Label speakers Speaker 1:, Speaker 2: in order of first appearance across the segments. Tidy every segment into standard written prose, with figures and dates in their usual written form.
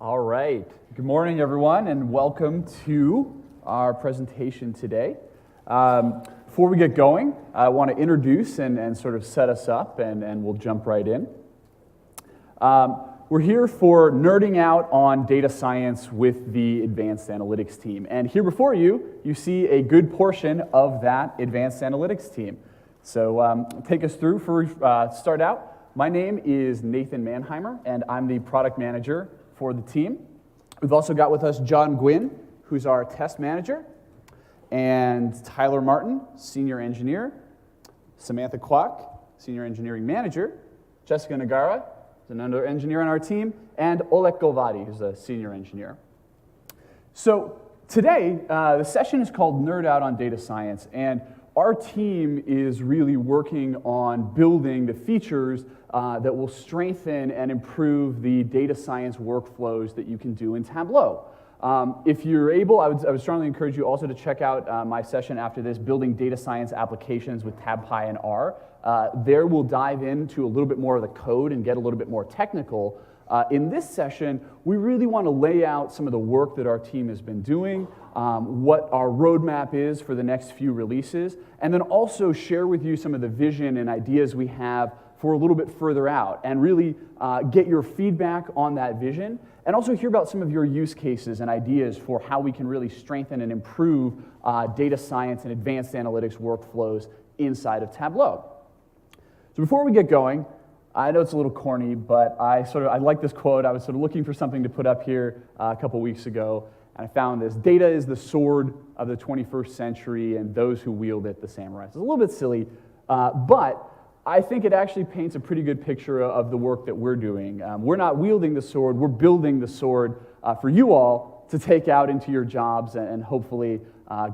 Speaker 1: All right. Good morning, everyone, and welcome to our presentation today. Before we get going, I want to introduce and sort of set us up, and we'll jump right in. We're here for nerding out on data science with the advanced analytics team. And here before you, you see a good portion of that advanced analytics team. So take us through for start out. My name is Nathan Manheimer, and I'm the product manager for the team. We've also got with us John Gwynn, who's our test manager, and Tyler Martin, senior engineer, Samantha Kwok, senior engineering manager, Jessica Nagara, who's another engineer on our team, and Oleg Golvadi, who's a senior engineer. So today, the session is called Nerd Out on Data Science, and our team is really working on building the features that will strengthen and improve the data science workflows that you can do in Tableau. If you're able, I would strongly encourage you also to check out my session after this, Building Data Science Applications with TabPy and R. There we'll dive into a little bit more of the code and get a little bit more technical. In this session, we really want to lay out some of the work that our team has been doing, what our roadmap is for the next few releases, and then also share with you some of the vision and ideas we have for a little bit further out, and really get your feedback on that vision, and also hear about some of your use cases and ideas for how we can really strengthen and improve data science and advanced analytics workflows inside of Tableau. So before we get going, I know it's a little corny, but I like this quote. I was sort of looking for something to put up here a couple weeks ago, and I found this: "Data is the sword of the 21st century, and those who wield it, the samurai." It's a little bit silly, but I think it actually paints a pretty good picture of the work that we're doing. We're not wielding the sword, we're building the sword for you all to take out into your jobs and hopefully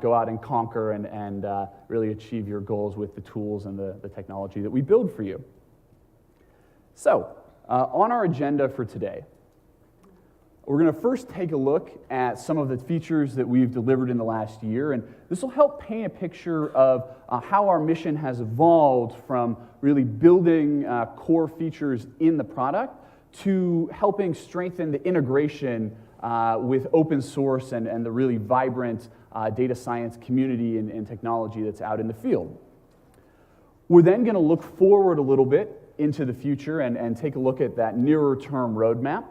Speaker 1: go out and conquer and really achieve your goals with the tools and the technology that we build for you. So, on our agenda for today, we're going to first take a look at some of the features that we've delivered in the last year, and this will help paint a picture of how our mission has evolved from really building core features in the product to helping strengthen the integration with open source and the really vibrant data science community and technology that's out in the field. We're then going to look forward a little bit into the future and take a look at that nearer term roadmap.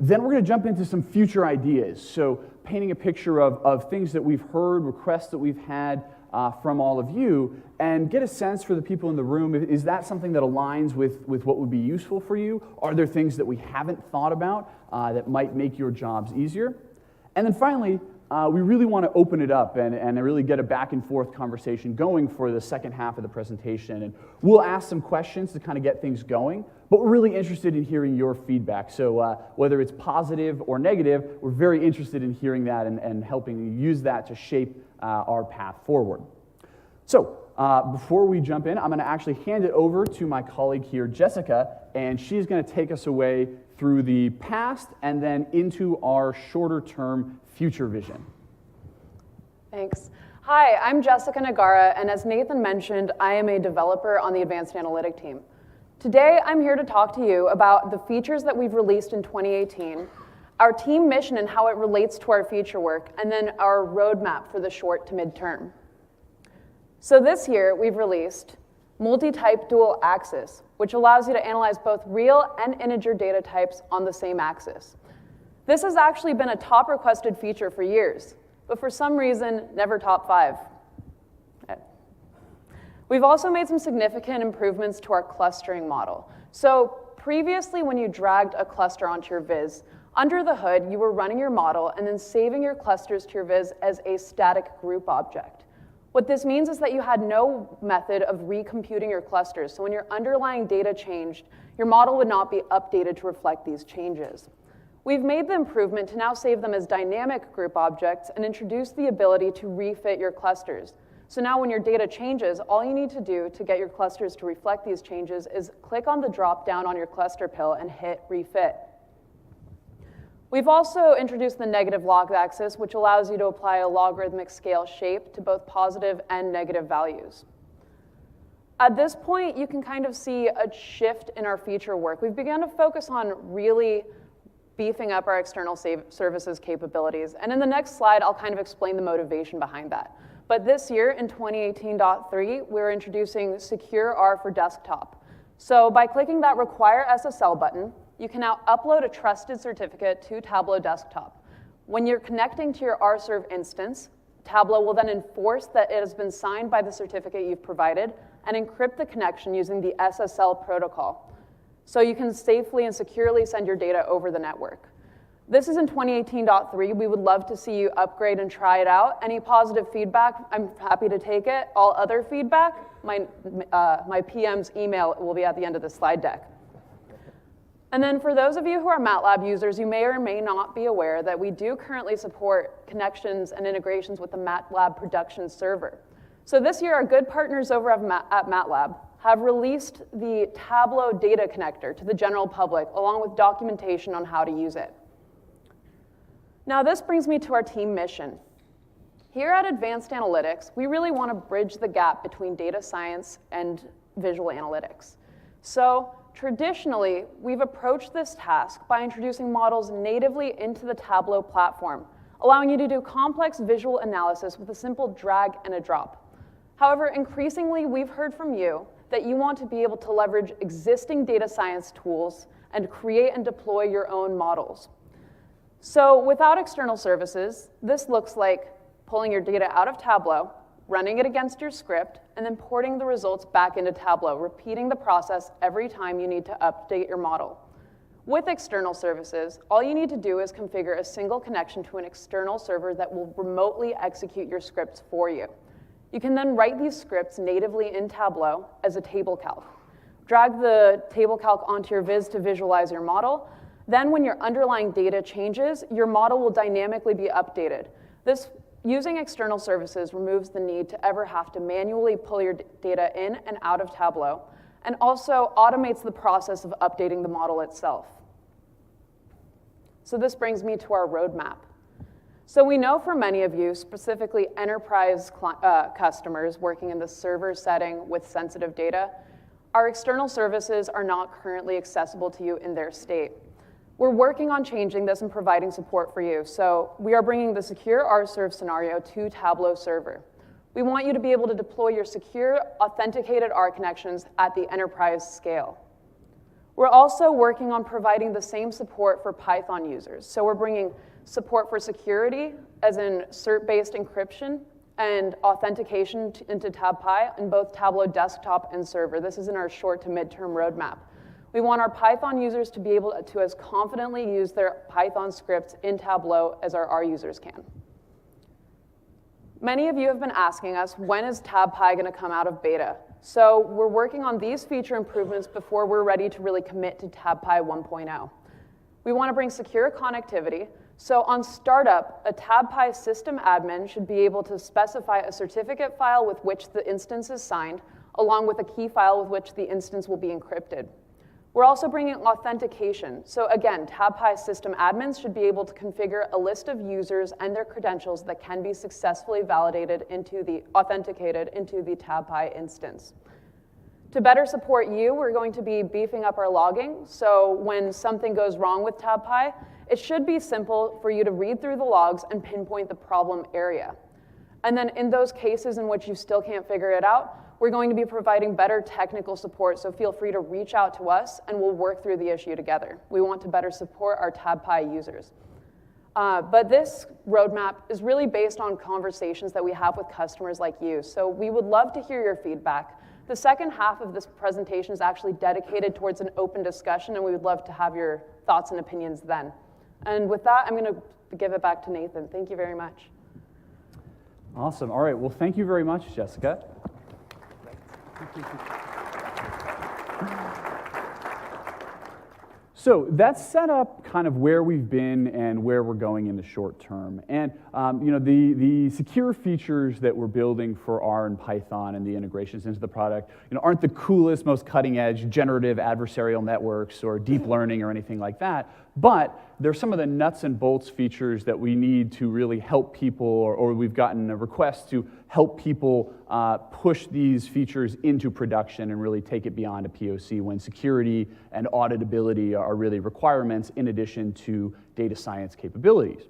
Speaker 1: Then we're going to jump into some future ideas, so painting a picture of things that we've heard, requests that we've had from all of you, and get a sense for the people in the room, is that something that aligns with what would be useful for you? Are there things that we haven't thought about that might make your jobs easier? And then finally, we really want to open it up and really get a back and forth conversation going for the second half of the presentation. And we'll ask some questions to kind of get things going, but we're really interested in hearing your feedback. So whether it's positive or negative, we're very interested in hearing that and helping you use that to shape our path forward. So before we jump in, I'm going to actually hand it over to my colleague here, Jessica, and she's going to take us away through the past and then into our shorter term future vision.
Speaker 2: Thanks. Hi, I'm Jessica Nagara, and as Nathan mentioned, I am a developer on the Advanced Analytic team. Today, I'm here to talk to you about the features that we've released in 2018, our team mission and how it relates to our future work, and then our roadmap for the short to mid-term. So this year, we've released multi-type dual axis, which allows you to analyze both real and integer data types on the same axis. This has actually been a top requested feature for years, but for some reason, never top 5. We've also made some significant improvements to our clustering model. So previously, when you dragged a cluster onto your viz, under the hood, you were running your model and then saving your clusters to your viz as a static group object. What this means is that you had no method of recomputing your clusters, so when your underlying data changed, your model would not be updated to reflect these changes. We've made the improvement to now save them as dynamic group objects and introduce the ability to refit your clusters. So now when your data changes, all you need to do to get your clusters to reflect these changes is click on the drop down on your cluster pill and hit refit. We've also introduced the negative log axis, which allows you to apply a logarithmic scale shape to both positive and negative values. At this point, you can kind of see a shift in our feature work. We've begun to focus on really beefing up our external services capabilities. And in the next slide, I'll kind of explain the motivation behind that. But this year, in 2018.3, we're introducing Secure R for desktop. So by clicking that Require SSL button, you can now upload a trusted certificate to Tableau Desktop. When you're connecting to your RServe instance, Tableau will then enforce that it has been signed by the certificate you've provided and encrypt the connection using the SSL protocol. So you can safely and securely send your data over the network. This is in 2018.3. We would love to see you upgrade and try it out. Any positive feedback, I'm happy to take it. All other feedback, my PM's email will be at the end of the slide deck. And then for those of you who are MATLAB users, you may or may not be aware that we do currently support connections and integrations with the MATLAB production server. So this year, our good partners over at MATLAB have released the Tableau data connector to the general public, along with documentation on how to use it. Now, this brings me to our team mission. Here at Advanced Analytics, we really want to bridge the gap between data science and visual analytics. So traditionally, we've approached this task by introducing models natively into the Tableau platform, allowing you to do complex visual analysis with a simple drag and a drop. However, increasingly, we've heard from you that you want to be able to leverage existing data science tools and create and deploy your own models. So without external services, this looks like pulling your data out of Tableau, running it against your script, and then porting the results back into Tableau, repeating the process every time you need to update your model. With external services, all you need to do is configure a single connection to an external server that will remotely execute your scripts for you. You can then write these scripts natively in Tableau as a table calc. Drag the table calc onto your viz to visualize your model. Then when your underlying data changes, your model will dynamically be updated. This, using external services, removes the need to ever have to manually pull your data in and out of Tableau, and also automates the process of updating the model itself. So this brings me to our roadmap. So we know for many of you, specifically enterprise customers working in the server setting with sensitive data, our external services are not currently accessible to you in their state. We're working on changing this and providing support for you. So we are bringing the secure RServe scenario to Tableau server. We want you to be able to deploy your secure, authenticated R connections at the enterprise scale. We're also working on providing the same support for Python users. So we're bringing support for security, as in cert-based encryption, and authentication into TabPy in both Tableau desktop and server. This is in our short to midterm roadmap. We want our Python users to be able to as confidently use their Python scripts in Tableau as our R users can. Many of you have been asking us, when is TabPy going to come out of beta? So we're working on these feature improvements before we're ready to really commit to TabPy 1.0. We want to bring secure connectivity. So on startup, a TabPy system admin should be able to specify a certificate file with which the instance is signed, along with a key file with which the instance will be encrypted. We're also bringing authentication. So again, TabPy system admins should be able to configure a list of users and their credentials that can be successfully authenticated into the TabPy instance. To better support you, we're going to be beefing up our logging. So when something goes wrong with TabPy, it should be simple for you to read through the logs and pinpoint the problem area. And then in those cases in which you still can't figure it out, we're going to be providing better technical support, so feel free to reach out to us and we'll work through the issue together. We want to better support our TabPy users. But this roadmap is really based on conversations that we have with customers like you, so we would love to hear your feedback. The second half of this presentation is actually dedicated towards an open discussion, and we would love to have your thoughts and opinions then. And with that, I'm going to give it back to Nathan. Thank you very much.
Speaker 1: Awesome. All right. Well, thank you very much, Jessica. So that's set up kind of where we've been and where we're going in the short term. And the secure features that we're building for R and Python and the integrations into the product aren't the coolest, most cutting edge generative adversarial networks or deep learning or anything like that. But there's some of the nuts and bolts features that we need to really help people, or we've gotten a request to help people push these features into production and really take it beyond a POC when security and auditability are really requirements in addition to data science capabilities.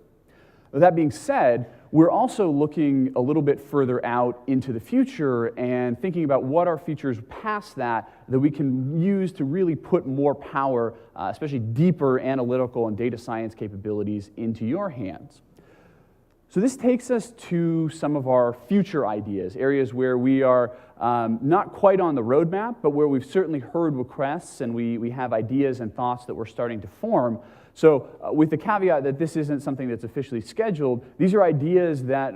Speaker 1: With that being said, we're also looking a little bit further out into the future and thinking about what are features past that we can use to really put more power, especially deeper analytical and data science capabilities into your hands. So this takes us to some of our future ideas, areas where we are not quite on the roadmap, but where we've certainly heard requests and we have ideas and thoughts that we're starting to form. So with the caveat that this isn't something that's officially scheduled, these are ideas that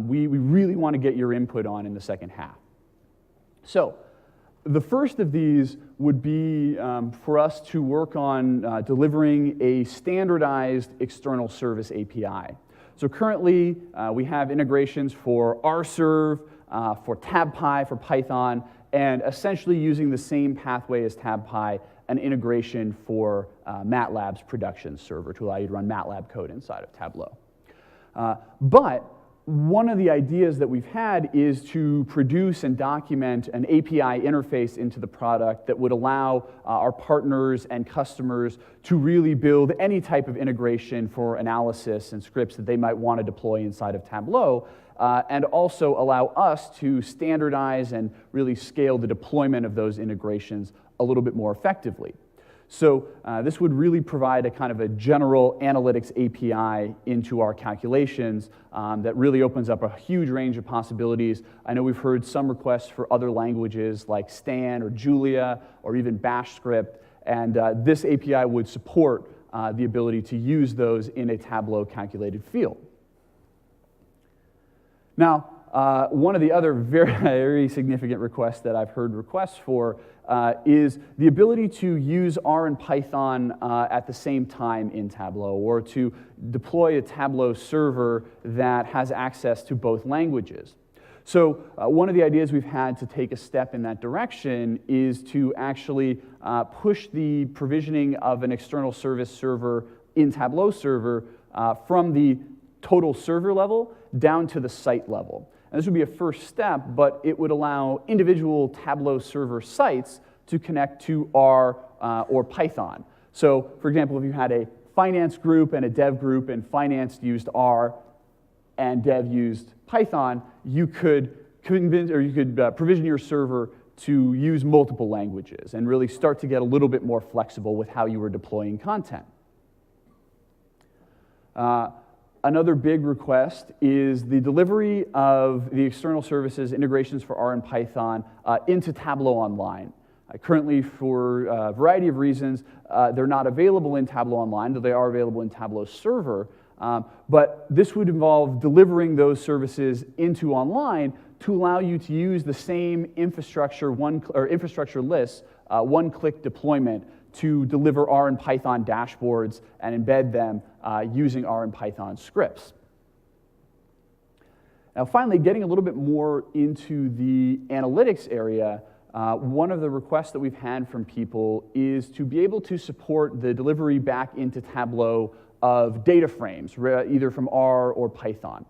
Speaker 1: we really want to get your input on in the second half. So the first of these would be for us to work on delivering a standardized external service API. So currently, we have integrations for RServe, for TabPy, for Python, and essentially using the same pathway as TabPy, an integration for MATLAB's production server to allow you to run MATLAB code inside of Tableau. But one of the ideas that we've had is to produce and document an API interface into the product that would allow our partners and customers to really build any type of integration for analysis and scripts that they might want to deploy inside of Tableau, and also allow us to standardize and really scale the deployment of those integrations a little bit more effectively. So this would really provide a kind of a general analytics API into our calculations that really opens up a huge range of possibilities. I know we've heard some requests for other languages like Stan or Julia or even Bash script, and this API would support the ability to use those in a Tableau calculated field. Now, one of the other very significant requests that I've heard requests for is the ability to use R and Python at the same time in Tableau, or to deploy a Tableau server that has access to both languages. So one of the ideas we've had to take a step in that direction is to actually push the provisioning of an external service server in Tableau server from the total server level down to the site level. And this would be a first step, but it would allow individual Tableau server sites to connect to R or Python. So, for example, if you had a finance group and a dev group, and finance used R and dev used Python, you could provision your server to use multiple languages and really start to get a little bit more flexible with how you were deploying content. Another big request is the delivery of the external services integrations for R and Python into Tableau Online. Currently, for a variety of reasons, they're not available in Tableau Online, though they are available in Tableau Server. But this would involve delivering those services into Online to allow you to use the same infrastructure lists, one-click deployment, to deliver R and Python dashboards and embed them using R and Python scripts. Now finally, getting a little bit more into the analytics area, one of the requests that we've had from people is to be able to support the delivery back into Tableau of data frames, either from R or Python.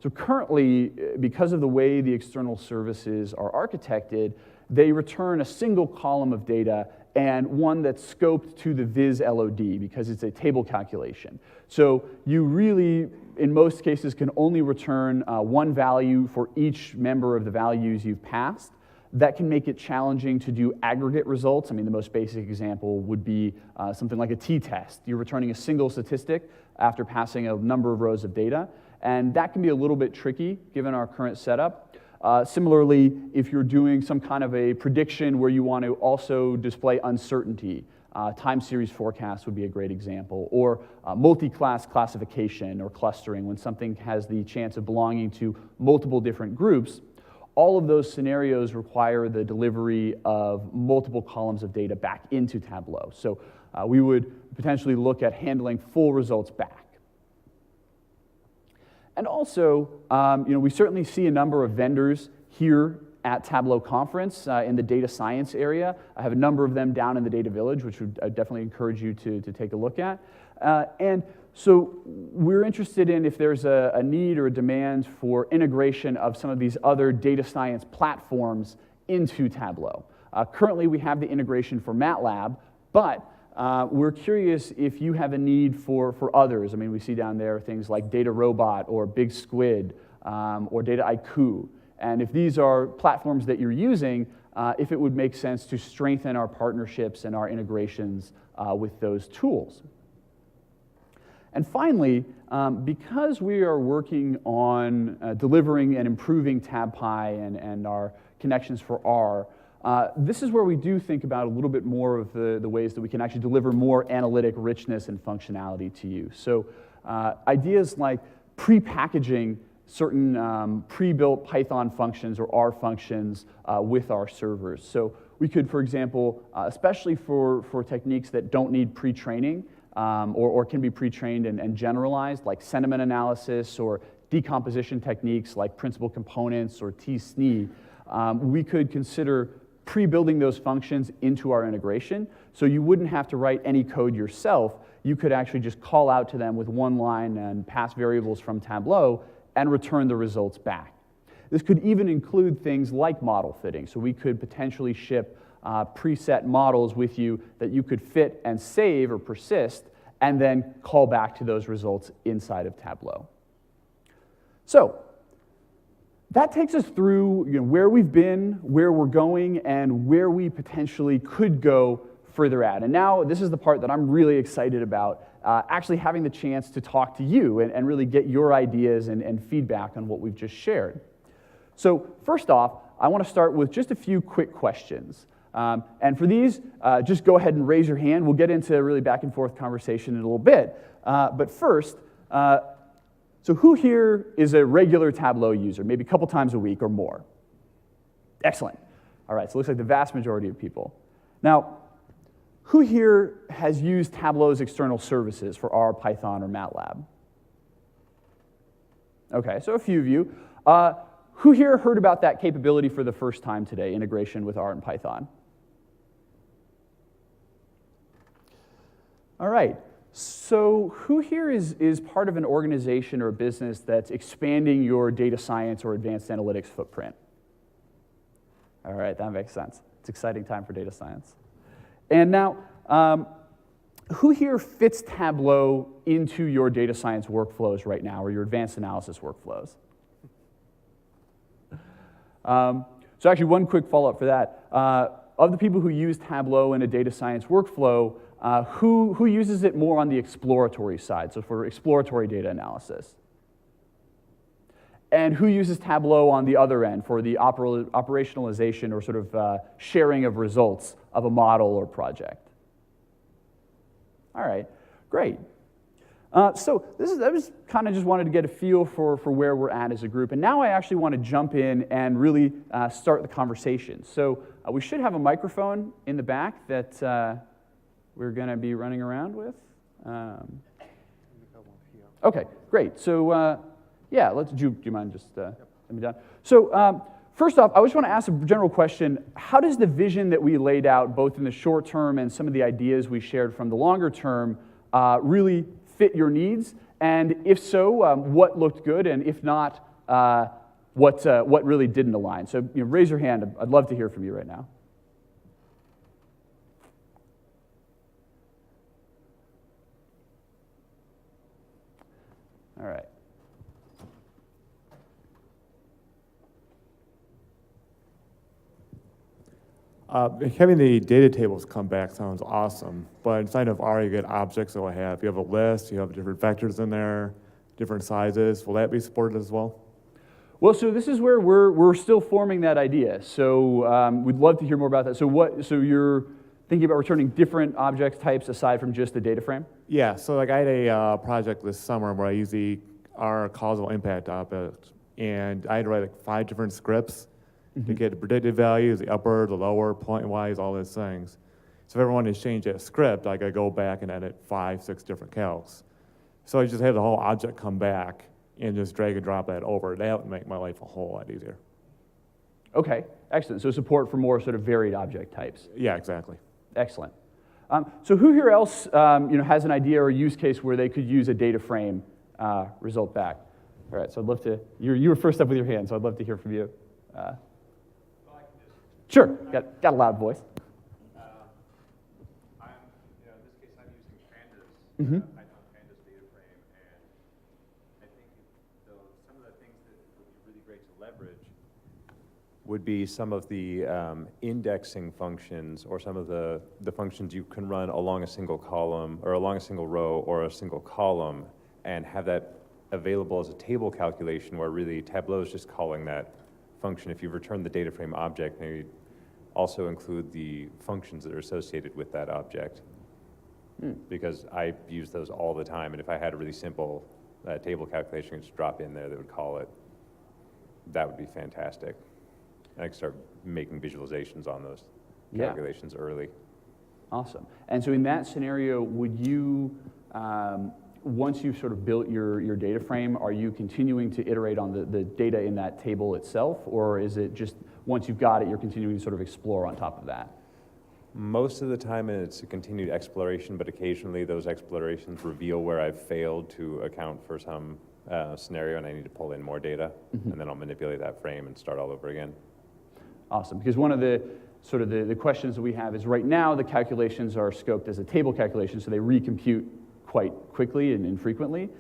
Speaker 1: So currently, because of the way the external services are architected, they return a single column of data and one that's scoped to the viz LOD because it's a table calculation. So you really, in most cases, can only return one value for each member of the values you've passed. That can make it challenging to do aggregate results. I mean, the most basic example would be something like a t-test. You're returning a single statistic after passing a number of rows of data, and that can be a little bit tricky given our current setup. Similarly, if you're doing some kind of a prediction where you want to also display uncertainty, time series forecast would be a great example, or multi-class classification or clustering when something has the chance of belonging to multiple different groups. All of those scenarios require the delivery of multiple columns of data back into Tableau. So we would potentially look at handling full results back. And also, we certainly see a number of vendors here at Tableau Conference in the data science area. I have a number of them down in the Data Village, which would definitely encourage you to take a look at. And so we're interested in if there's a need or a demand for integration of some of these other data science platforms into Tableau. Currently, we have the integration for MATLAB, but we're curious if you have a need for others. I mean, we see down there things like Data Robot or Big Squid or Data IQ. And if these are platforms that you're using, if it would make sense to strengthen our partnerships and our integrations with those tools. And finally, because we are working on delivering and improving TabPy and our connections for R, this is where we do think about a little bit more of the ways that we can actually deliver more analytic richness and functionality to you. So ideas like pre-packaging certain pre-built Python functions or R functions with our servers. So we could, for example, especially for techniques that don't need pre-training or can be pre-trained and generalized, like sentiment analysis or decomposition techniques like principal components or T-SNE, we could consider pre-building those functions into our integration, so you wouldn't have to write any code yourself. You could actually just call out to them with one line and pass variables from Tableau and return the results back. This could even include things like model fitting, so we could potentially ship preset models with you that you could fit and save or persist, and then call back to those results inside of Tableau. So that takes us through where we've been, where we're going, and where we potentially could go further at. And now this is the part that I'm really excited about, actually having the chance to talk to you and really get your ideas and feedback on what we've just shared. So first off, I want to start with just a few quick questions. And for these, just go ahead and raise your hand. We'll get into a really back and forth conversation in a little bit. But first, so who here is a regular Tableau user, maybe a couple times a week or more? Excellent. All right, so it looks like the vast majority of people. Now, who here has used Tableau's external services for R, Python, or MATLAB? Okay, so a few of you. Who here heard about that capability for the first time today, integration with R and Python? All right. So who here is part of an organization or a business that's expanding your data science or advanced analytics footprint? All right, that makes sense. It's an exciting time for data science. And now, who here fits Tableau into your data science workflows right now or your advanced analysis workflows? So actually, one quick follow-up for that. Of the people who use Tableau in a data science workflow, who uses it more on the exploratory side, so for exploratory data analysis? And who uses Tableau on the other end for the operationalization or sort of sharing of results of a model or project? All right, great. So I was kind of just wanted to get a feel for where we're at as a group. And now I actually want to jump in and really start the conversation. So we should have a microphone in the back that we're going to be running around with. Okay, great. So yeah, do you mind just let me down? So first off, I just want to ask a general question. How does the vision that we laid out, both in the short term and some of the ideas we shared from the longer term, really fit your needs? And if so, what looked good? And if not, what really didn't align? So raise your hand. I'd love to hear from you right now. All right.
Speaker 3: Having the data tables come back sounds awesome, but inside of R, you get objects that will have, you have a list, you have different vectors in there, different sizes. Will that be supported as well?
Speaker 1: Well, so this is where we're still forming that idea. So we'd love to hear more about that. So you're thinking about returning different object types aside from just the data frame?
Speaker 3: Yeah, so like I had a project this summer where I used the R causal impact object, and I had to write like 5 different scripts to get the predicted values, the upper, the lower, point-wise, all those things. So if everyone has changed that script, I gotta go back and edit 5, 6 different calcs. So I just have the whole object come back and just drag and drop that over. That would make my life a whole lot easier.
Speaker 1: Okay, excellent. So support for more sort of varied object types.
Speaker 3: Yeah, exactly.
Speaker 1: Excellent. So who here else has an idea or use case where they could use a data frame result back? All right, so I'd love to, you were first up with your hand, so I'd love to hear from you. Sure, got a loud voice.
Speaker 4: In this case, I'm using Pandas, Python Pandas data frame, and I think some of the things that would be really great to leverage would be some of the indexing functions or some of the functions you can run along a single column or along a single row or a single column and have that available as a table calculation where really Tableau is just calling that function. If you return the data frame object, maybe also include the functions that are associated with that object. Because I use those all the time, and if I had a really simple table calculation, I could just drop in there that would call it. That would be fantastic. I could start making visualizations on those calculations early.
Speaker 1: Awesome. And so in that scenario, would you, once you've sort of built your data frame, are you continuing to iterate on the data in that table itself, or is it just once you've got it, you're continuing to sort of explore on top of that?
Speaker 4: Most of the time it's a continued exploration, but occasionally those explorations reveal where I've failed to account for some scenario and I need to pull in more data, and then I'll manipulate that frame and start all over again.
Speaker 1: Awesome, because one of the sort of the questions that we have is right now the calculations are scoped as a table calculation, so they recompute quite quickly and infrequently.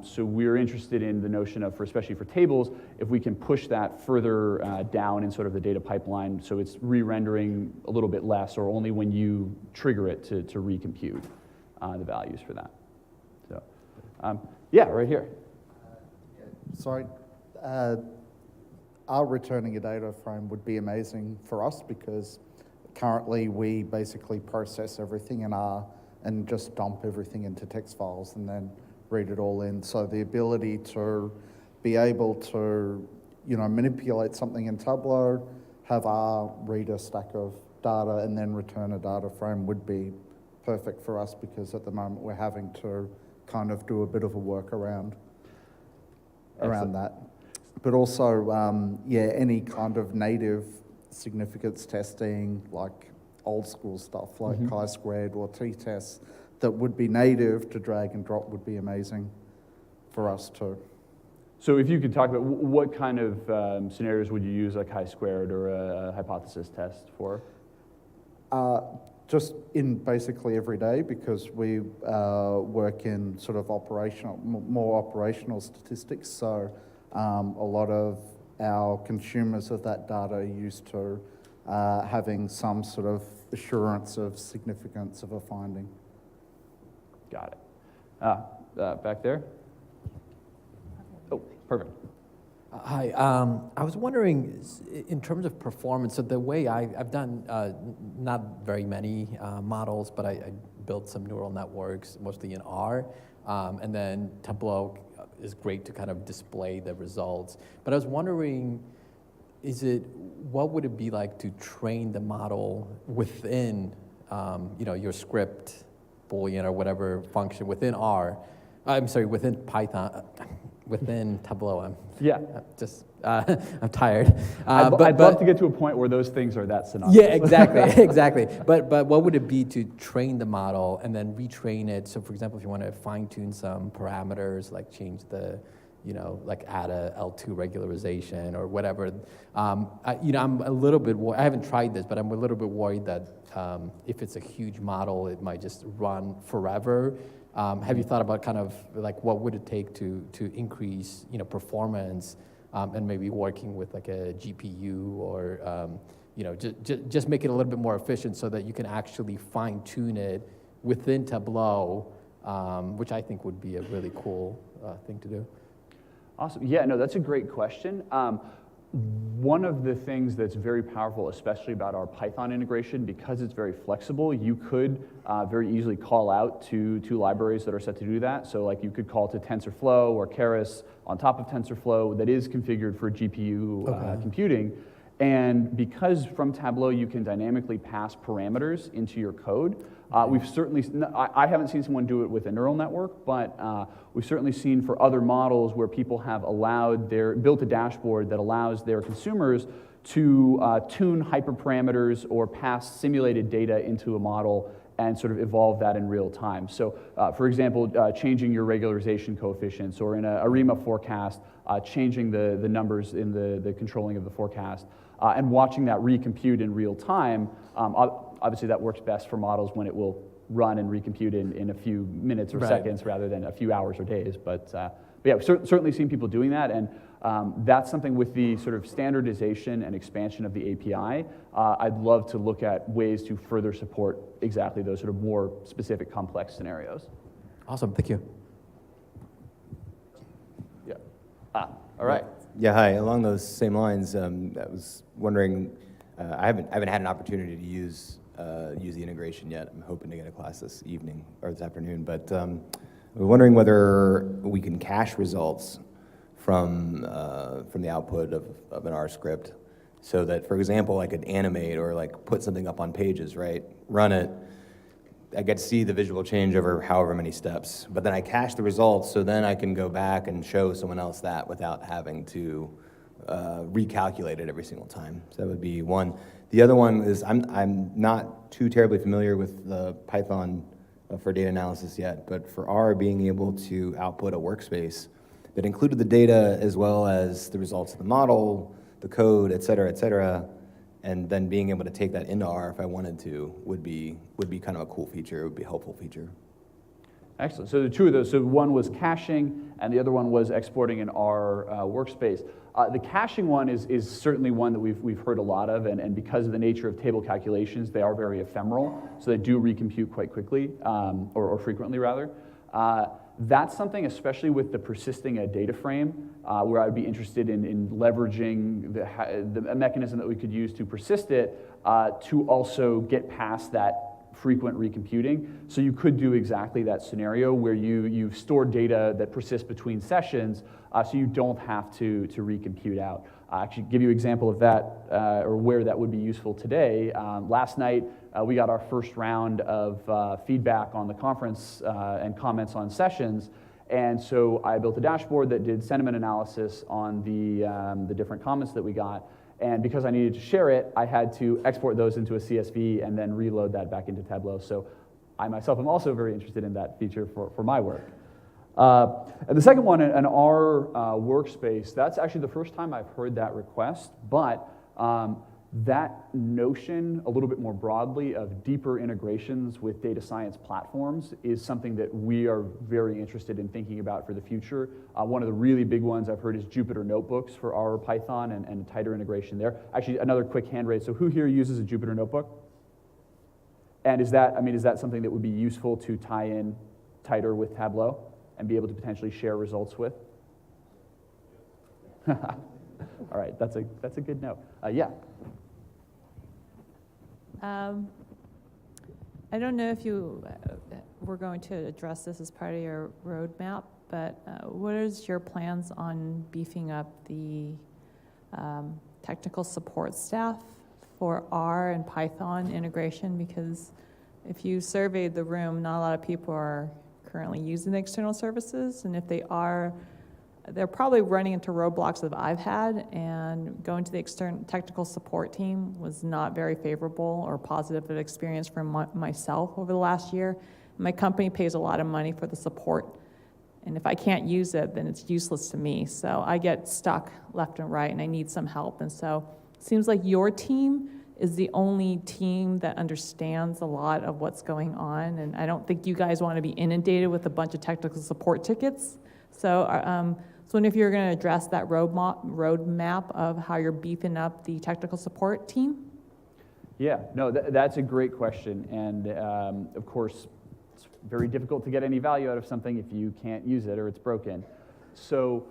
Speaker 1: So we're interested in the notion of, especially for tables, if we can push that further down in sort of the data pipeline so it's re-rendering a little bit less or only when you trigger it to recompute the values for that. So, yeah, right here.
Speaker 5: Sorry. Our returning a data frame would be amazing for us because currently we basically process everything in R and just dump everything into text files and then read it all in. So the ability to be able to, manipulate something in Tableau, have R read a stack of data and then return a data frame would be perfect for us because at the moment we're having to kind of do a bit of a workaround around that. But also, any kind of native significance testing, like old school stuff like chi-squared or t-tests that would be native to drag and drop would be amazing for us too.
Speaker 1: So if you could talk about what kind of scenarios would you use a chi-squared or a hypothesis test for?
Speaker 5: Just in basically every day because we work in sort of more operational statistics. So a lot of our consumers of that data are used to having some sort of assurance of significance of a finding.
Speaker 1: Got it. Back there. Oh, perfect.
Speaker 6: Hi, I was wondering, in terms of performance, so the way I've done not very many models, but I built some neural networks, mostly in R, and then Tableau is great to kind of display the results. But I was wondering, what would it be like to train the model within, your script, Boolean or whatever function within R? I'm sorry, within Python. Within Tableau, I'm tired.
Speaker 1: I'd love to get to a point where those things are that synonymous.
Speaker 6: Yeah, exactly, exactly. But what would it be to train the model and then retrain it? So, for example, if you want to fine tune some parameters, like change the, like add a L2 regularization or whatever. I'm a little bit. I haven't tried this, but I'm a little bit worried that if it's a huge model, it might just run forever. Have you thought about kind of like what would it take to increase performance and maybe working with like a GPU or just make it a little bit more efficient so that you can actually fine tune it within Tableau, which I think would be a really cool thing to do.
Speaker 1: Awesome. Yeah, no, that's a great question. One of the things that's very powerful, especially about our Python integration, because it's very flexible, you could very easily call out to libraries that are set to do that. So like you could call to TensorFlow or Keras on top of TensorFlow that is configured for GPU computing. And because from Tableau you can dynamically pass parameters into your code, we've certainly, I haven't seen someone do it with a neural network, but we've certainly seen for other models where people have built a dashboard that allows their consumers to tune hyperparameters or pass simulated data into a model and sort of evolve that in real time. So, for example, changing your regularization coefficients, or in a ARIMA forecast, changing the numbers in the controlling of the forecast, and watching that recompute in real time. Obviously, that works best for models when it will run and recompute in a few minutes or seconds rather than a few hours or days. But yeah, we've certainly seen people doing that, and that's something with the sort of standardization and expansion of the API. I'd love to look at ways to further support exactly those sort of more specific, complex scenarios.
Speaker 6: Awesome, thank you.
Speaker 1: Yeah. All right.
Speaker 7: Yeah, hi. Along those same lines, I was wondering, I haven't had an opportunity to use the integration yet. I'm hoping to get a class this evening or this afternoon, but I'm wondering whether we can cache results from the output of an R script, so that, for example, I could animate or like put something up on pages, right? Run it. I get to see the visual change over however many steps, but then I cache the results, so then I can go back and show someone else that without having to recalculate it every single time. So that would be one. The other one is I'm not too terribly familiar with the Python for data analysis yet, but for R, being able to output a workspace that included the data as well as the results of the model, the code, et cetera, and then being able to take that into R if I wanted to would be kind of a cool feature. It would be a helpful feature.
Speaker 1: Excellent. So the two of those, so one was caching, and the other one was exporting an R workspace. The caching one is certainly one that we've heard a lot of, and because of the nature of table calculations, they are very ephemeral, so they do recompute quite quickly, or frequently rather. That's something, especially with the persisting a data frame, where I'd be interested in leveraging the mechanism that we could use to persist it to also get past that frequent recomputing. So you could do exactly that scenario where you've stored data that persists between sessions, so you don't have to recompute out. I'll actually give you an example of that, or where that would be useful today. Last night, we got our first round of feedback on the conference and comments on sessions, and so I built a dashboard that did sentiment analysis on the different comments that we got. And because I needed to share it, I had to export those into a CSV and then reload that back into Tableau. So I myself am also very interested in that feature for my work. And the second one, an R workspace, that's actually the first time I've heard that request, but that notion, a little bit more broadly, of deeper integrations with data science platforms is something that we are very interested in thinking about for the future. One of the really big ones I've heard is Jupyter Notebooks for R Python and tighter integration there. Actually, another quick hand raise. So who here uses a Jupyter Notebook? And is that something that would be useful to tie in tighter with Tableau and be able to potentially share results with? All right, that's a good note. Yeah.
Speaker 8: I don't know if you were going to address this as part of your roadmap, but what is your plans on beefing up the technical support staff for R and Python integration? Because if you surveyed the room, not a lot of people are currently using the external services, and if they are, they're probably running into roadblocks that I've had, and going to the external technical support team was not very favorable or positive experience for myself over the last year. My company pays a lot of money for the support, and if I can't use it, then it's useless to me. So I get stuck left and right, and I need some help. And so it seems like your team is the only team that understands a lot of what's going on, and I don't think you guys want to be inundated with a bunch of technical support tickets. So if you're going to address that roadmap of how you're beefing up the technical support team?
Speaker 1: Yeah, no, that's a great question. And of course, it's very difficult to get any value out of something if you can't use it or it's broken. So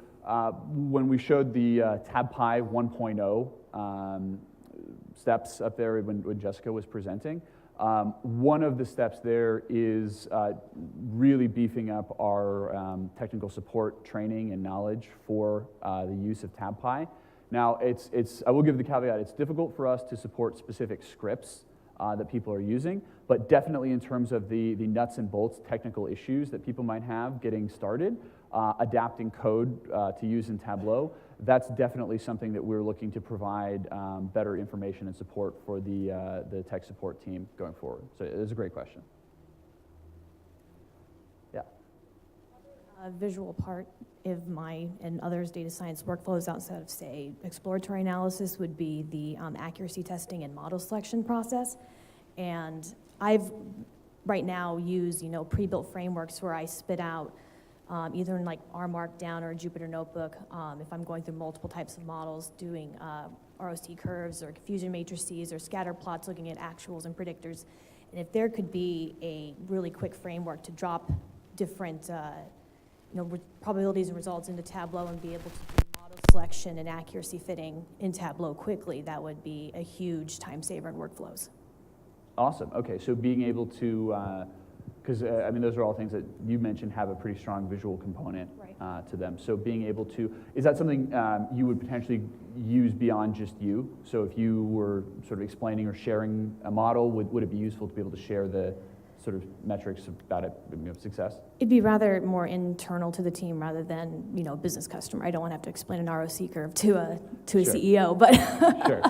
Speaker 1: when we showed the TabPy 1.0 steps up there when Jessica was presenting, one of the steps there is really beefing up our technical support training and knowledge for the use of TabPy. Now, I will give the caveat, it's difficult for us to support specific scripts that people are using, but definitely in terms of the nuts and bolts technical issues that people might have getting started, adapting code to use in Tableau, that's definitely something that we're looking to provide better information and support for the tech support team going forward. So it's a great question.
Speaker 9: visual part of my and others' data science workflows outside of, say, exploratory analysis would be the accuracy testing and model selection process. And I've right now used, pre-built frameworks where I spit out either in like R Markdown or a Jupyter Notebook, if I'm going through multiple types of models, doing ROC curves or confusion matrices or scatter plots, looking at actuals and predictors. And if there could be a really quick framework to drop different probabilities and results into Tableau and be able to do model selection and accuracy fitting in Tableau quickly, that would be a huge time saver in workflows.
Speaker 1: Awesome. Okay, so being able to, because those are all things that you mentioned have a pretty strong visual component to them. So being able to, is that something you would potentially use beyond just you? So if you were sort of explaining or sharing a model, would it be useful to be able to share the sort of metrics about it, success?
Speaker 9: It'd be rather more internal to the team rather than, business customer. I don't want to have to explain an ROC curve to a
Speaker 1: Sure.
Speaker 9: CEO, but
Speaker 1: Sure.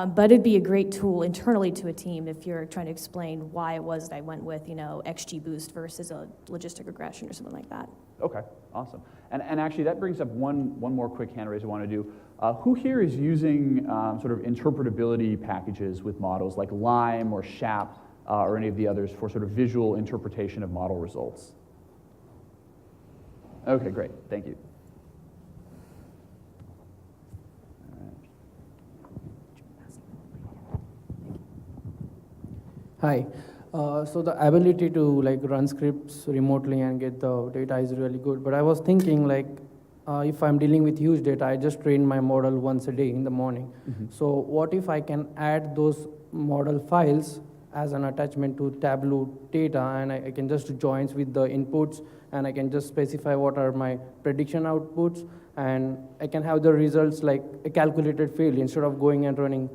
Speaker 9: but it'd be a great tool internally to a team if you're trying to explain why it was that I went with, XGBoost versus a logistic regression or something like that.
Speaker 1: Okay, awesome. And actually that brings up one more quick hand raise I want to do. Who here is using sort of interpretability packages with models like Lime or SHAP or any of the others for sort of visual interpretation of model results? Okay, great, thank you.
Speaker 10: Hi. So the ability to run scripts remotely and get the data is really good. But I was thinking if I'm dealing with huge data, I just train my model once a day in the morning.
Speaker 1: Mm-hmm.
Speaker 10: So what if I can add those model files as an attachment to Tableau data, and I can just join with the inputs, and I can just specify what are my prediction outputs, and I can have the results like a calculated field instead of going and running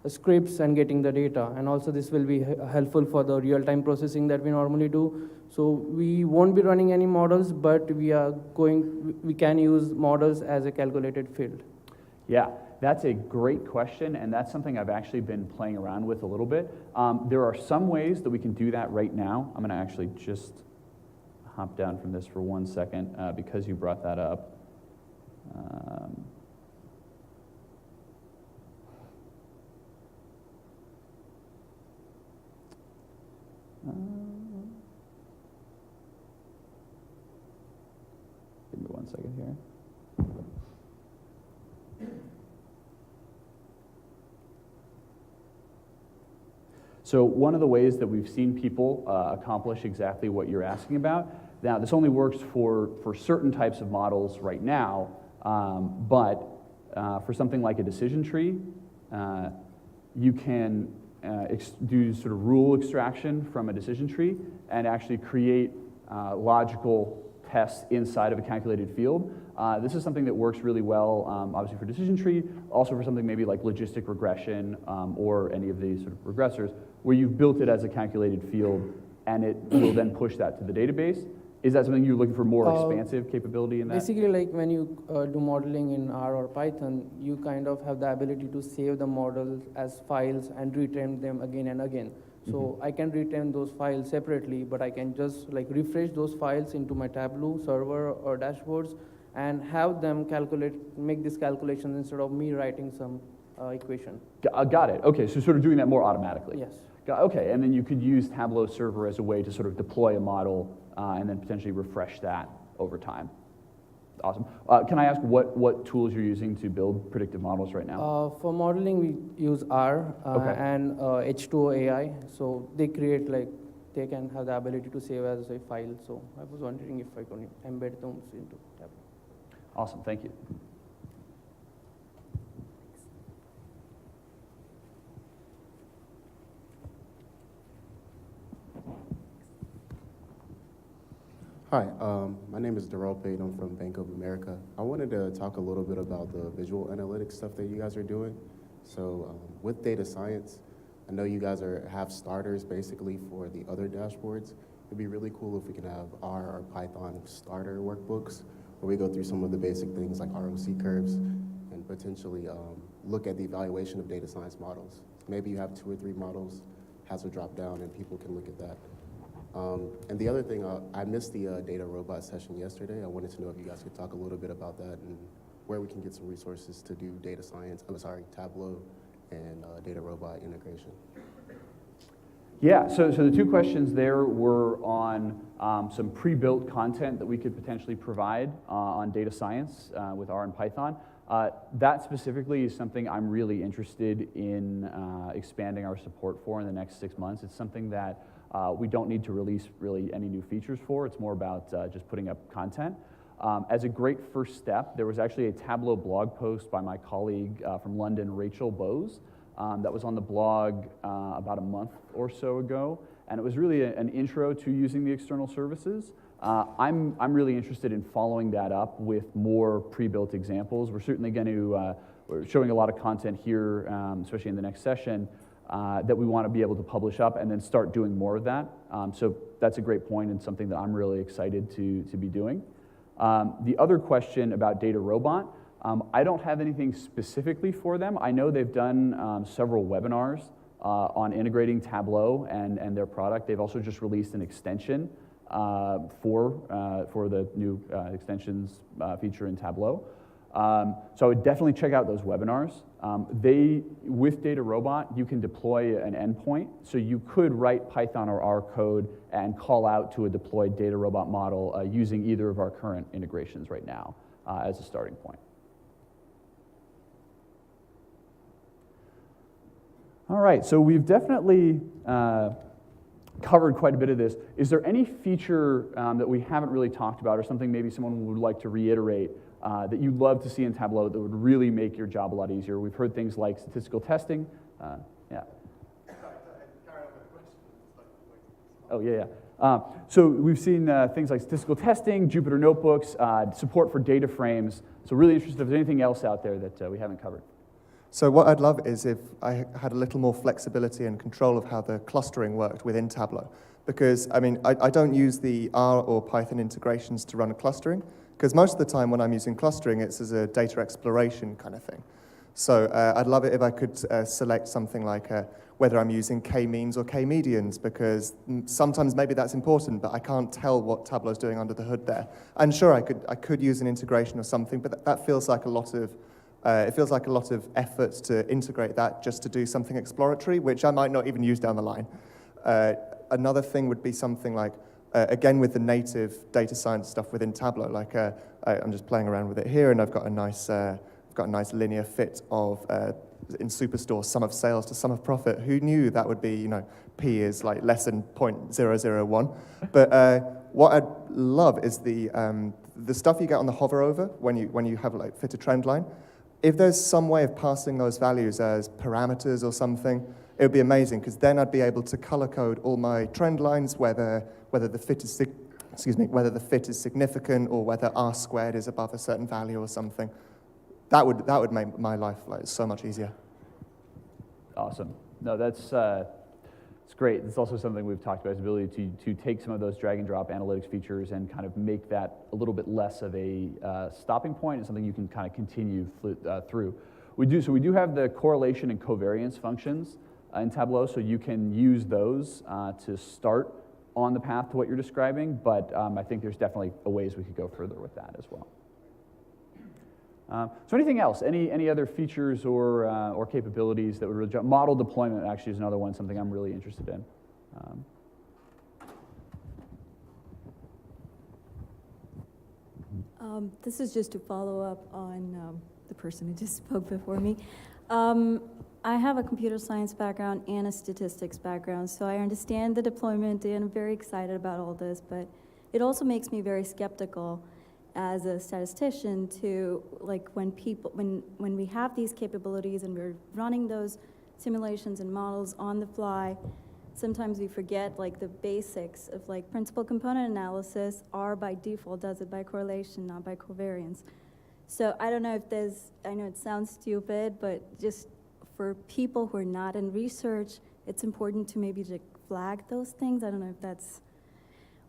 Speaker 10: scripts and getting the data. And also this will be helpful for the real-time processing that we normally do. So we won't be running any models, but we can use models as a calculated field.
Speaker 1: Yeah, that's a great question, and that's something I've actually been playing around with a little bit. There are some ways that we can do that right now. I'm going to actually just hop down from this for 1 second because you brought that up. Give me 1 second here. So one of the ways that we've seen people accomplish exactly what you're asking about, now this only works for certain types of models right now, but for something like a decision tree, you can do sort of rule extraction from a decision tree and actually create logical tests inside of a calculated field. This is something that works really well, obviously for decision tree, also for something maybe like logistic regression or any of these sort of regressors, where you've built it as a calculated field and it will then push that to the database. Is that something you're looking for more expansive capability in that?
Speaker 10: Basically, like when you do modeling in R or Python, you kind of have the ability to save the models as files and retrain them again and again. So I can retain those files separately, but I can just refresh those files into my Tableau server or dashboards and have them make these calculations instead of me writing some equation.
Speaker 1: Got it. Okay, so sort of doing that more automatically.
Speaker 10: Yes.
Speaker 1: Okay, and then you could use Tableau server as a way to sort of deploy a model and then potentially refresh that over time. Awesome. Can I ask what tools you're using to build predictive models right now?
Speaker 10: For modeling, we use R
Speaker 1: Okay.
Speaker 10: and H2O AI. So they create they can have the ability to save as a file. So I was wondering if I can embed those into Tableau.
Speaker 1: Awesome, thank you.
Speaker 11: Hi, my name is Darrell Pate. I'm from Bank of America. I wanted to talk a little bit about the visual analytics stuff that you guys are doing. So with data science, I know you guys have starters basically for the other dashboards. It'd be really cool if we could have R or Python starter workbooks where we go through some of the basic things like ROC curves and potentially look at the evaluation of data science models. Maybe you have 2 or 3 models, has a drop down, and people can look at that. And the other thing, I missed the data robot session yesterday. I wanted to know if you guys could talk a little bit about that and where we can get some resources to do data science, Tableau and data robot integration.
Speaker 1: Yeah, so the two questions there were on some pre-built content that we could potentially provide on data science with R and Python. That specifically is something I'm really interested in expanding our support for in the next 6 months. It's something that we don't need to release really any new features for. It's more about just putting up content. As a great first step, there was actually a Tableau blog post by my colleague from London, Rachel Bowes, that was on the blog about a month or so ago, and it was really an intro to using the external services. I'm really interested in following that up with more pre-built examples. We're certainly going to, we're showing a lot of content here, especially in the next session, that we want to be able to publish up and then start doing more of that. So that's a great point and something that I'm really excited to be doing. The other question about Data Robot, I don't have anything specifically for them. I know they've done several webinars on integrating Tableau and their product. They've also just released an extension for the new extensions feature in Tableau. So I would definitely check out those webinars. With Data Robot, you can deploy an endpoint. So you could write Python or R code and call out to a deployed Data Robot model using either of our current integrations right now as a starting point. All right, so we've definitely covered quite a bit of this. Is there any feature that we haven't really talked about or something maybe someone would like to reiterate that you'd love to see in Tableau that would really make your job a lot easier? We've heard things like statistical testing. Yeah. Oh, yeah. So we've seen things like statistical testing, Jupyter Notebooks, support for data frames. So really interested if there's anything else out there that we haven't covered.
Speaker 12: So what I'd love is if I had a little more flexibility and control of how the clustering worked within Tableau. Because, I mean, I don't use the R or Python integrations to run a clustering, because most of the time when I'm using clustering, it's as a data exploration kind of thing. So I'd love it if I could select something like whether I'm using k-means or k-medians, because sometimes maybe that's important, but I can't tell what Tableau's doing under the hood there. And sure, I could use an integration or something, but that feels like a lot of it feels like a lot of effort to integrate that just to do something exploratory, which I might not even use down the line. Another thing would be something like, again with the native data science stuff within Tableau, like I'm just playing around with it here, and I've got a nice linear fit of, in Superstore, sum of sales to sum of profit. Who knew that would be, you know, P is like less than 0.001. But what I'd love is the stuff you get on the hover over when you have like fit a trend line. If there's some way of passing those values as parameters or something, it would be amazing, because then I'd be able to color code all my trend lines, whether the fit is significant or whether R squared is above a certain value or something. That would make my life like so much easier.
Speaker 1: Awesome. No, that's it's great. It's also something we've talked about, is the ability to take some of those drag and drop analytics features and kind of make that a little bit less of a stopping point and something you can kind of continue through. We do have the correlation and covariance functions in Tableau, so you can use those to start on the path to what you're describing, but I think there's definitely ways we could go further with that as well. So anything else? Any other features or capabilities that would really model deployment actually is another one, something I'm really interested in.
Speaker 13: This is just to follow up on the person who just spoke before me. I have a computer science background and a statistics background, so I understand the deployment and I'm very excited about all this, but it also makes me very skeptical as a statistician to, like, when we have these capabilities and we're running those simulations and models on the fly, sometimes we forget like the basics of like principal component analysis. R by default does it by correlation, not by covariance. So I don't know if I know it sounds stupid, but just for people who are not in research, it's important to maybe like flag those things. I don't know if that's,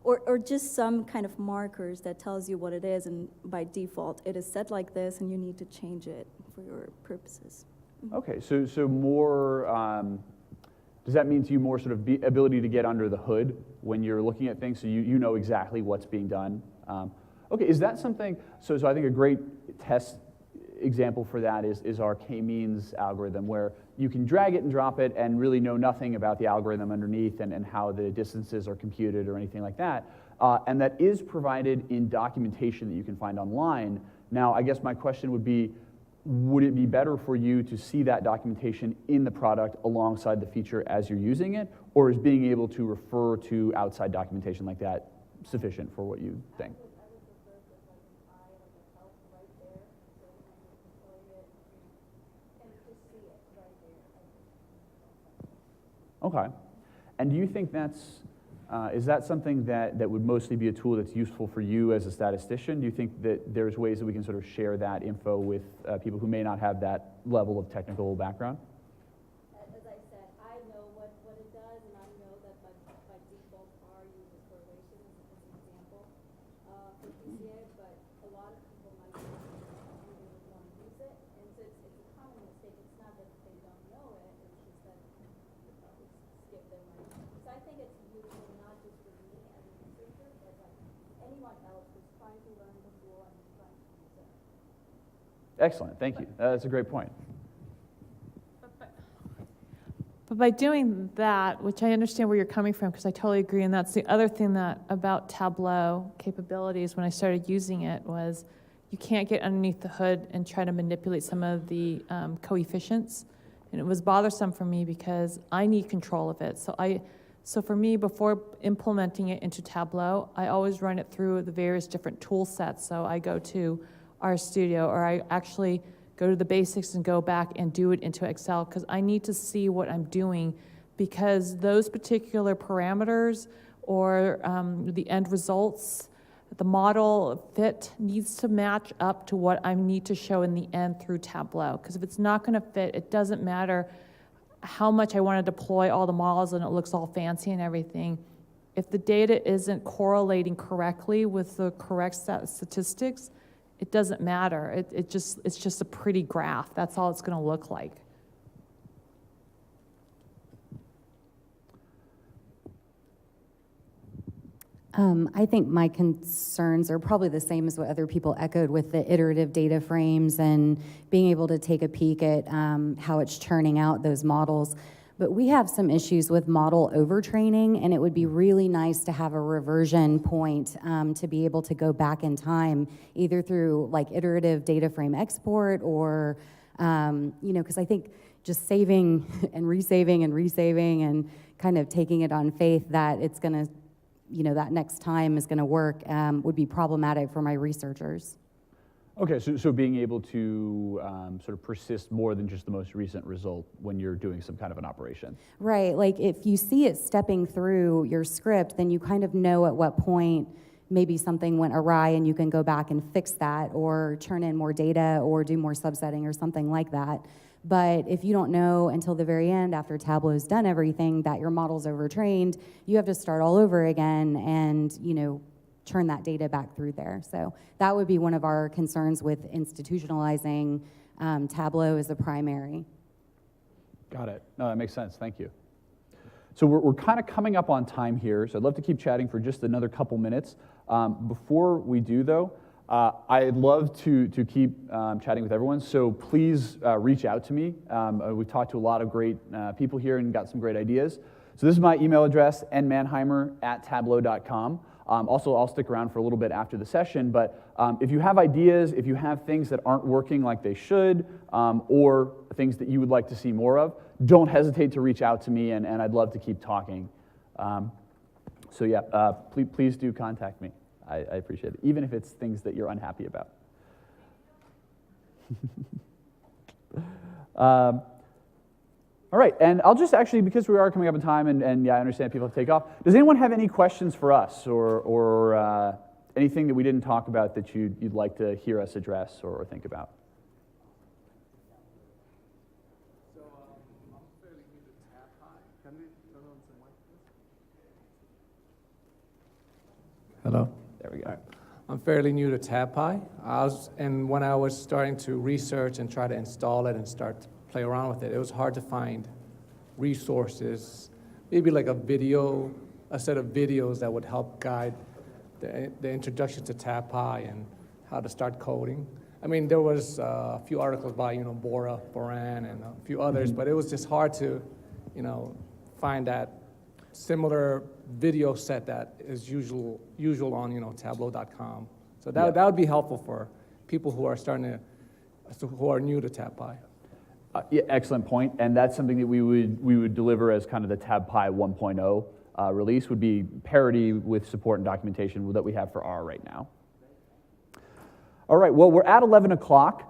Speaker 13: or just some kind of markers that tells you what it is, and by default it is set like this and you need to change it for your purposes.
Speaker 1: Okay, so more Does that mean to you more sort of ability to get under the hood when you're looking at things, so you know exactly what's being done? Okay, is that something, so I think a great test example for that is our k-means algorithm, where you can drag it and drop it and really know nothing about the algorithm underneath and how the distances are computed or anything like that. And that is provided in documentation that you can find online. Now, I guess my question would be, would it be better for you to see that documentation in the product alongside the feature as you're using it, or is being able to refer to outside documentation like that sufficient for what you think? Okay. And do you think that's, is that something that would mostly be a tool that's useful for you as a statistician? Do you think that there's ways that we can sort of share that info with people who may not have that level of technical background?
Speaker 13: As I said, I know what it does, and I know that by default R uses correlation as an example for PCA, but a lot of people might not really want to use it, and so it's a common mistake. It's not that they don't know it, it's just that they probably skip their mind. So I think it's useful not just for me as a researcher, but like anyone else who's trying to learn the tool and trying to use it.
Speaker 1: Excellent, thank you. That's a great point.
Speaker 8: But by doing that, which I understand where you're coming from, because I totally agree, and that's the other thing that about Tableau capabilities when I started using it was you can't get underneath the hood and try to manipulate some of the coefficients. And it was bothersome for me because I need control of it. So for me, before implementing it into Tableau, I always run it through the various different tool sets. So I go to RStudio, or I actually go to the basics and go back and do it into Excel, because I need to see what I'm doing, because those particular parameters or the end results, the model fit needs to match up to what I need to show in the end through Tableau. Because if it's not going to fit, it doesn't matter how much I want to deploy all the models and it looks all fancy and everything. If the data isn't correlating correctly with the correct statistics, it doesn't matter. It's just a pretty graph. That's all it's going to look like.
Speaker 14: I think my concerns are probably the same as what other people echoed with the iterative data frames and being able to take a peek at how it's churning out those models. But we have some issues with model overtraining, and it would be really nice to have a reversion point to be able to go back in time, either through like iterative data frame export or, because I think just saving and resaving and kind of taking it on faith that it's going to, that next time is going to work would be problematic for my researchers.
Speaker 1: Okay, so being able to sort of persist more than just the most recent result when you're doing some kind of an operation.
Speaker 14: Right, like if you see it stepping through your script, then you kind of know at what point maybe something went awry and you can go back and fix that or turn in more data or do more subsetting or something like that. But if you don't know until the very end, after Tableau's done everything, that your model's overtrained, you have to start all over again and, turn that data back through there. So that would be one of our concerns with institutionalizing Tableau as a primary.
Speaker 1: Got it. No, that makes sense. Thank you. So we're kind of coming up on time here, so I'd love to keep chatting for just another couple minutes. Before we do, though, I'd love to keep chatting with everyone, so please reach out to me. We've talked to a lot of great people here and got some great ideas. So this is my email address, nmanheimer@tableau.com. Also, I'll stick around for a little bit after the session, but if you have ideas, if you have things that aren't working like they should, or things that you would like to see more of, don't hesitate to reach out to me, and I'd love to keep talking. So yeah, please do contact me. I appreciate it, even if it's things that you're unhappy about. All right, and I'll just actually, because we are coming up in time, and yeah, I understand people have to take off, does anyone have any questions for us or anything that we didn't talk about that you'd like to hear us address or think about?
Speaker 15: So I'm fairly new to Tableau. Can we turn on some mic, please? Hello?
Speaker 1: There we go.
Speaker 15: I'm fairly new to Tableau, and when I was starting to research and try to install it and start to play around with it, it was hard to find resources, maybe like a set of videos that would help guide the introduction to TabPy and how to start coding. I mean, there was a few articles by, Bora, Boran, and a few others, but it was just hard to, find that similar video set that is usual on, Tableau.com. So that would be helpful for people who are who are new to TabPy.
Speaker 1: Yeah, excellent point, and that's something that we would deliver as kind of the TabPy 1.0 release, would be parity with support and documentation that we have for R right now. All right, well, we're at 11 o'clock,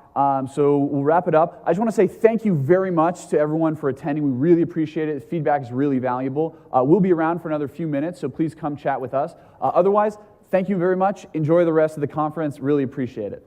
Speaker 1: so we'll wrap it up. I just want to say thank you very much to everyone for attending. We really appreciate it. Feedback is really valuable. We'll be around for another few minutes, so please come chat with us. Otherwise, thank you very much. Enjoy the rest of the conference. Really appreciate it.